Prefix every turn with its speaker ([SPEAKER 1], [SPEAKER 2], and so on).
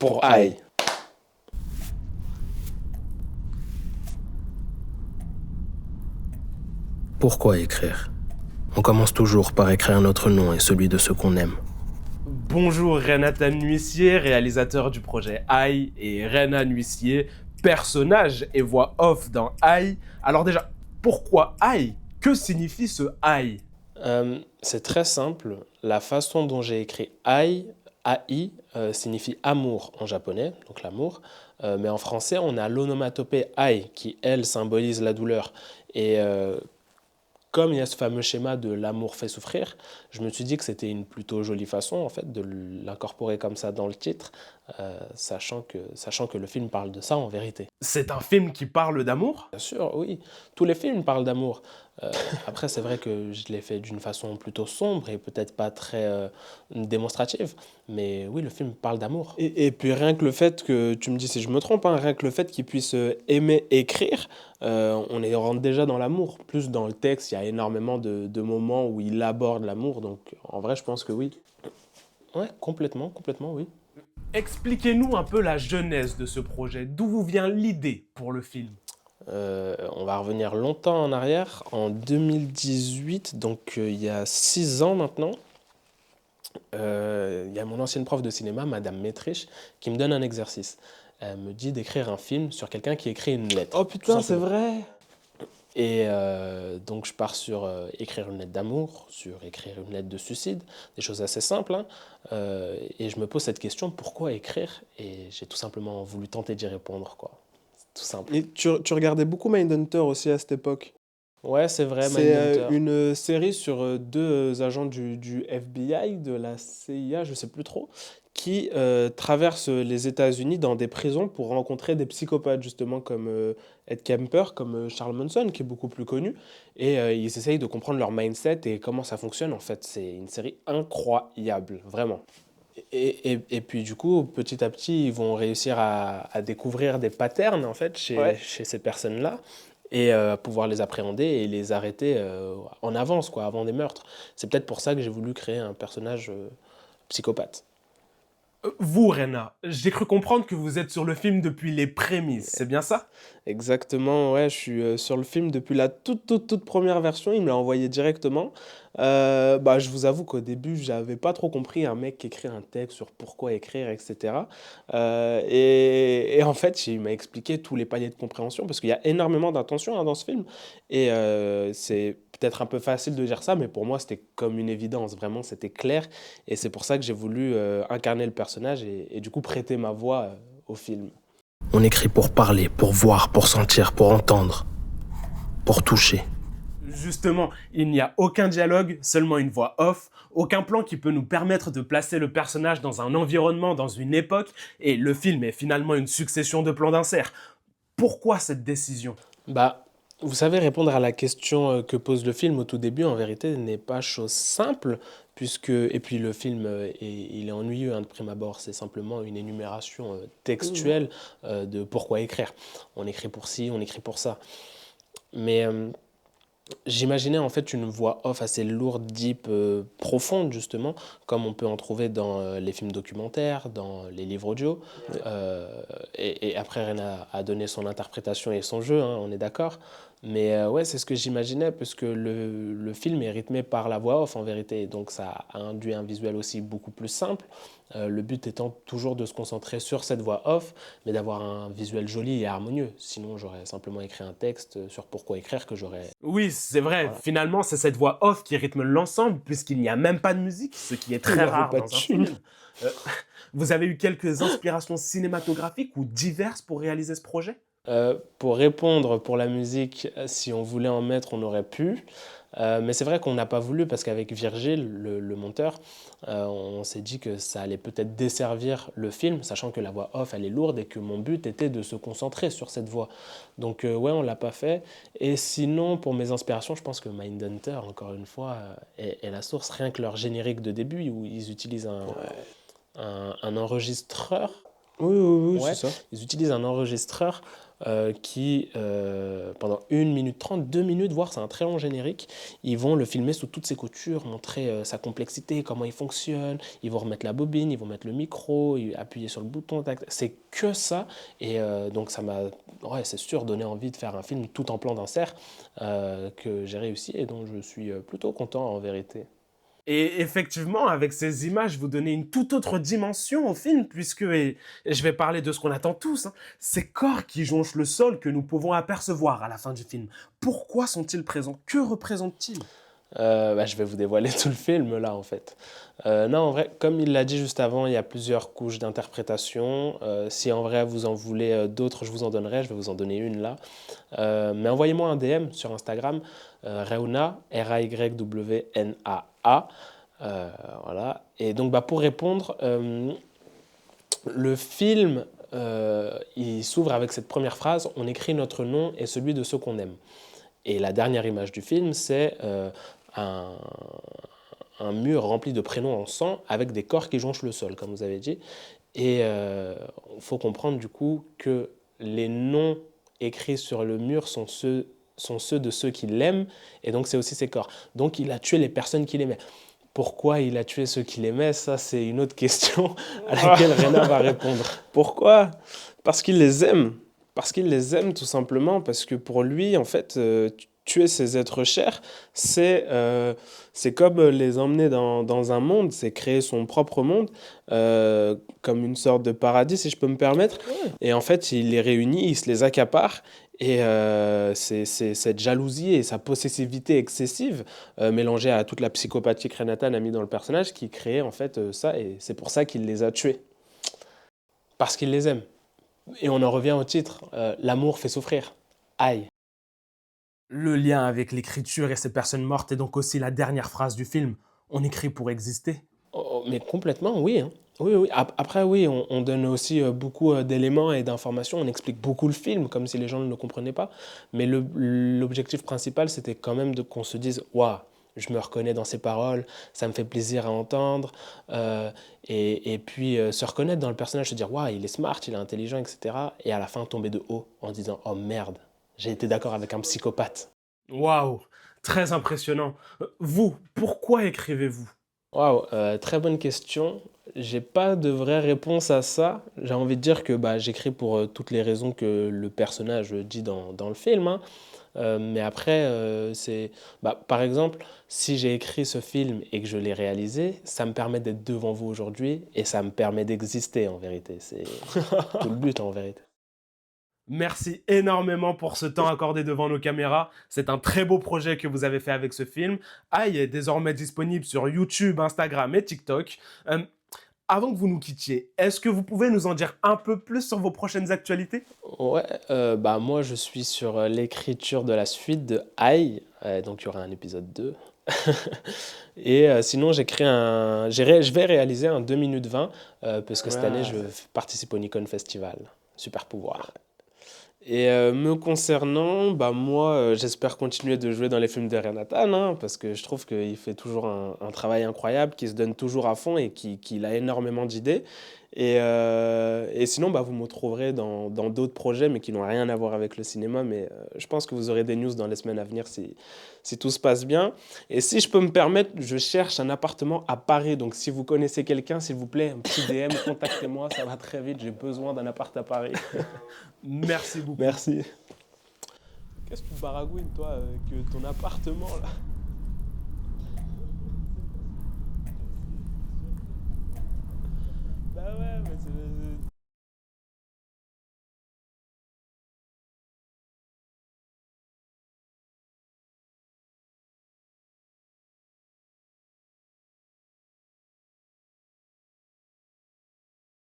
[SPEAKER 1] pour Aïe.
[SPEAKER 2] Pourquoi écrire? On commence toujours par écrire notre nom et celui de ceux qu'on aime.
[SPEAKER 1] Bonjour Renata Nuissier, réalisateur du projet Aïe, et Rena Nuissier, personnage et voix off dans Aïe. Alors déjà, pourquoi Aïe? Que signifie ce Aïe?
[SPEAKER 3] C'est très simple. La façon dont j'ai écrit Ai, AI, signifie amour en japonais, donc l'amour. Mais en français, on a l'onomatopée Ai qui, elle, symbolise la douleur. Et comme il y a ce fameux schéma de l'amour fait souffrir, je me suis dit que c'était une plutôt jolie façon en fait de l'incorporer comme ça dans le titre, sachant que le film parle de ça en vérité.
[SPEAKER 1] C'est un film qui parle d'amour?
[SPEAKER 3] Bien sûr, oui. Tous les films parlent d'amour. Après, c'est vrai que je l'ai fait d'une façon plutôt sombre et peut-être pas très démonstrative. Mais oui, le film parle d'amour. Et puis rien que le fait que, tu me dis si je me trompe, hein, rien que le fait qu'il puisse aimer écrire, rentre déjà dans l'amour. Plus dans le texte, il y a énormément de moments où il aborde l'amour. Donc en vrai, je pense que oui. Ouais, complètement, oui.
[SPEAKER 1] Expliquez-nous un peu la genèse de ce projet. D'où vous vient l'idée pour le film?
[SPEAKER 3] On va revenir longtemps en arrière, en 2018, donc il y a 6 ans maintenant. Il y a mon ancienne prof de cinéma, Madame Métriche, qui me donne un exercice. Elle me dit d'écrire un film sur quelqu'un qui écrit une lettre.
[SPEAKER 1] Oh putain, c'est vrai!
[SPEAKER 3] Et donc je pars sur écrire une lettre d'amour, sur écrire une lettre de suicide, des choses assez simples, hein. Et je me pose cette question, pourquoi écrire? Et j'ai tout simplement voulu tenter d'y répondre, quoi. C'est tout simple.
[SPEAKER 4] Et tu regardais beaucoup Mindhunter aussi à cette époque.
[SPEAKER 3] Ouais, c'est vrai,
[SPEAKER 4] C'est
[SPEAKER 3] Mindhunter.
[SPEAKER 4] une série sur deux agents du FBI, de la CIA, je sais plus trop, qui traversent les États-Unis dans des prisons pour rencontrer des psychopathes, justement, comme Ed Kemper, comme Charles Manson, qui est beaucoup plus connu. Et ils essayent de comprendre leur mindset et comment ça fonctionne, en fait. C'est une série incroyable, vraiment. Et puis du coup, petit à petit, ils vont réussir à découvrir des patterns en fait Ouais.
[SPEAKER 3] chez ces personnes-là et pouvoir les appréhender et les arrêter en avance, quoi, avant des meurtres. C'est peut-être pour ça que j'ai voulu créer un personnage psychopathe.
[SPEAKER 1] Vous, Rena, j'ai cru comprendre que vous êtes sur le film depuis les prémices, c'est bien ça?
[SPEAKER 4] Exactement, ouais, je suis sur le film depuis la toute première version, il me l'a envoyé directement. Bah, je vous avoue qu'au début, j'avais pas trop compris un mec qui écrit un texte sur pourquoi écrire, etc. Et en fait, il m'a expliqué tous les paliers de compréhension, parce qu'il y a énormément d'intentions hein, dans ce film. Et c'est peut-être un peu facile de dire ça, mais pour moi, c'était comme une évidence, vraiment, c'était clair. Et c'est pour ça que j'ai voulu incarner le personnage et du coup prêter ma voix au film.
[SPEAKER 2] On écrit pour parler, pour voir, pour sentir, pour entendre, pour toucher.
[SPEAKER 1] Justement, il n'y a aucun dialogue, seulement une voix off, aucun plan qui peut nous permettre de placer le personnage dans un environnement, dans une époque, et le film est finalement une succession de plans d'insert. Pourquoi cette décision?
[SPEAKER 3] Bah, vous savez, répondre à la question que pose le film au tout début, en vérité, n'est pas chose simple, puisque, et puis le film, il est ennuyeux hein, de prime abord, c'est simplement une énumération textuelle de pourquoi écrire. On écrit pour ci, on écrit pour ça. Mais j'imaginais en fait une voix off assez lourde, deep, profonde justement, comme on peut en trouver dans les films documentaires, dans les livres audio. Et après, Ren a donné son interprétation et son jeu, hein, on est d'accord. Mais ouais, c'est ce que j'imaginais, puisque le film est rythmé par la voix off en vérité. Donc ça a induit un visuel aussi beaucoup plus simple. Le but étant toujours de se concentrer sur cette voix off, mais d'avoir un visuel joli et harmonieux. Sinon, j'aurais simplement écrit un texte sur pourquoi écrire que j'aurais...
[SPEAKER 1] Oui, c'est vrai,
[SPEAKER 3] Voilà.
[SPEAKER 1] finalement c'est cette voix off qui rythme l'ensemble, puisqu'il n'y a même pas de musique, ce qui est
[SPEAKER 4] Il
[SPEAKER 1] très
[SPEAKER 4] n'y avait
[SPEAKER 1] rare
[SPEAKER 4] pas
[SPEAKER 1] dans
[SPEAKER 4] de
[SPEAKER 1] un
[SPEAKER 4] thune.
[SPEAKER 1] film. Euh, vous avez eu quelques inspirations cinématographiques ou diverses pour réaliser ce projet?
[SPEAKER 3] Pour répondre pour la musique, si on voulait en mettre, on aurait pu. Mais c'est vrai qu'on n'a pas voulu parce qu'avec Virgile, le monteur, on s'est dit que ça allait peut-être desservir le film, sachant que la voix off, elle est lourde et que mon but était de se concentrer sur cette voix. Donc ouais, on l'a pas fait. Et sinon, pour mes inspirations, je pense que Mindhunter, encore une fois, est la source. Rien que leur générique de début, où ils utilisent un enregistreur.
[SPEAKER 4] Oui, oui, oui,
[SPEAKER 3] Ouais,
[SPEAKER 4] c'est ça.
[SPEAKER 3] ils utilisent un enregistreur qui, pendant 1 minute 30, 2 minutes, voire c'est un très long générique, ils vont le filmer sous toutes ses coutures, montrer sa complexité, comment il fonctionne, ils vont remettre la bobine, ils vont mettre le micro, appuyer sur le bouton, tac, c'est que ça. Et donc ça m'a, ouais, c'est sûr, donné envie de faire un film tout en plan d'insert que j'ai réussi et dont je suis plutôt content en vérité.
[SPEAKER 1] Et effectivement, avec ces images, vous donnez une toute autre dimension au film, puisque, et je vais parler de ce qu'on attend tous, hein, ces corps qui jonchent le sol que nous pouvons apercevoir à la fin du film. Pourquoi sont-ils présents? Que représentent-ils?
[SPEAKER 3] Bah, je vais vous dévoiler tout le film là en fait. Non, en vrai, comme il l'a dit juste avant, il y a plusieurs couches d'interprétation. Si en vrai vous en voulez d'autres, je vous en donnerai. Je vais vous en donner une là. Mais envoyez-moi un DM sur Instagram, Raywana, Raywnaa. Voilà. Et donc bah, pour répondre, le film, il s'ouvre avec cette première phrase, on écrit notre nom et celui de ceux qu'on aime. Et la dernière image du film, c'est un, un mur rempli de prénoms en sang avec des corps qui jonchent le sol, comme vous avez dit. Et il faut comprendre du coup que les noms écrits sur le mur sont ceux de ceux qui l'aiment, et donc c'est aussi ses corps. Donc il a tué les personnes qu'il aimait. Pourquoi il a tué ceux qu'il aimait, ça c'est une autre question à laquelle Rena va répondre.
[SPEAKER 4] Pourquoi? Parce qu'il les aime. Parce qu'il les aime tout simplement. Parce que pour lui, en fait, tuer ses êtres chers, c'est comme les emmener dans un monde, c'est créer son propre monde, comme une sorte de paradis, si je peux me permettre.
[SPEAKER 3] Ouais.
[SPEAKER 4] Et en fait, il les réunit, il se les accapare. Et c'est cette jalousie et sa possessivité excessive, mélangée à toute la psychopathie que Renatan a mis dans le personnage, qui crée en fait ça. Et c'est pour ça qu'il les a tués.
[SPEAKER 3] Parce qu'il les aime. Et on en revient au titre, l'amour fait souffrir. Aïe.
[SPEAKER 1] Le lien avec l'écriture et ces personnes mortes est donc aussi la dernière phrase du film. On écrit pour exister.
[SPEAKER 3] Oh, mais complètement, oui, hein. Oui, oui. Après, oui, on donne aussi beaucoup d'éléments et d'informations. On explique beaucoup le film, comme si les gens ne le comprenaient pas. Mais l'objectif principal, c'était quand même qu'on se dise, waouh, je me reconnais dans ces paroles, ça me fait plaisir à entendre. Et puis se reconnaître dans le personnage, se dire, waouh, il est smart, il est intelligent, etc. Et à la fin, tomber de haut en disant, oh merde, j'ai été d'accord avec un psychopathe.
[SPEAKER 1] Waouh, très impressionnant. Vous, pourquoi écrivez-vous?
[SPEAKER 3] Waouh, très bonne question. J'ai pas de vraie réponse à ça. J'ai envie de dire que bah, j'écris pour toutes les raisons que le personnage dit dans le film, hein. Mais après, bah, par exemple, si j'ai écrit ce film et que je l'ai réalisé, ça me permet d'être devant vous aujourd'hui et ça me permet d'exister en vérité. C'est tout le but en vérité.
[SPEAKER 1] Merci énormément pour ce temps accordé devant nos caméras. C'est un très beau projet que vous avez fait avec ce film. Aïe est désormais disponible sur YouTube, Instagram et TikTok. Avant que vous nous quittiez, est-ce que vous pouvez nous en dire un peu plus sur vos prochaines actualités?
[SPEAKER 3] Ouais, bah moi je suis sur l'écriture de la suite de Aïe, donc il y aura un épisode 2. Et sinon je vais réaliser un 2 minutes 20 parce que cette année je participe au Nikon Festival. Super pouvoir.
[SPEAKER 4] Et me concernant, bah moi, j'espère continuer de jouer dans les films de Renatan, hein, parce que je trouve qu'il fait toujours un travail incroyable, qu'il se donne toujours à fond et qu'il a énormément d'idées. Et sinon, bah, vous me trouverez dans d'autres projets, mais qui n'ont rien à voir avec le cinéma. Mais je pense que vous aurez des news dans les semaines à venir si tout se passe bien. Et si je peux me permettre, je cherche un appartement à Paris. Donc si vous connaissez quelqu'un, s'il vous plaît, un petit DM, contactez-moi, ça va très vite. J'ai besoin d'un appart à Paris.
[SPEAKER 1] Merci beaucoup.
[SPEAKER 4] Merci. Qu'est-ce que tu baragouines, toi, que ton appartement, là? Bah ouais, mais c'est...